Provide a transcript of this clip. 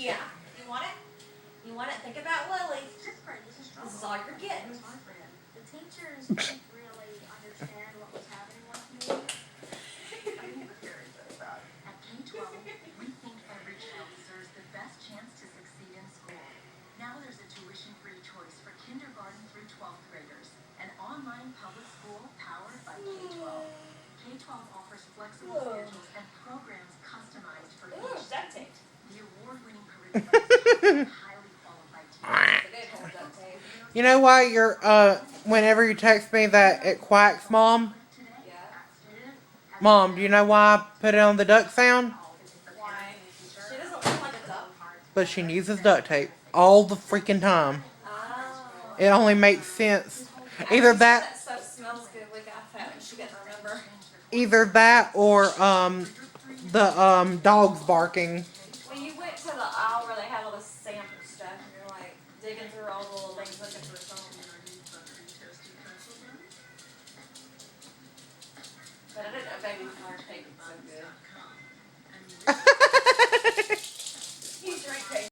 Yeah. You want it? You want it? Think about Lily. This is all you're getting. The teachers didn't really understand what was happening with me. I need to hear that. At K-12, we think every child deserves the best chance to succeed in school. Now there's a tuition-free choice for kindergarten through 12th graders. An online public school powered by K-12. K-12 offers flexible schedules and programs customized for each Duct student. tape. The award-winning curriculum is highly qualified teachers. They hold duct tape. You know why you're, whenever you text me that it quacks, Mom? Yeah. Mom, do you know why I put it on the duck sound? Why? She doesn't look like a duck. But she uses duct tape all the freaking time. Oh. It only makes sense. Either That stuff smells good. We got that and she didn't remember. either that or, the, dogs barking. Well, you went to the aisle where they had all the sample stuff and you're like digging through all the little things looking for something.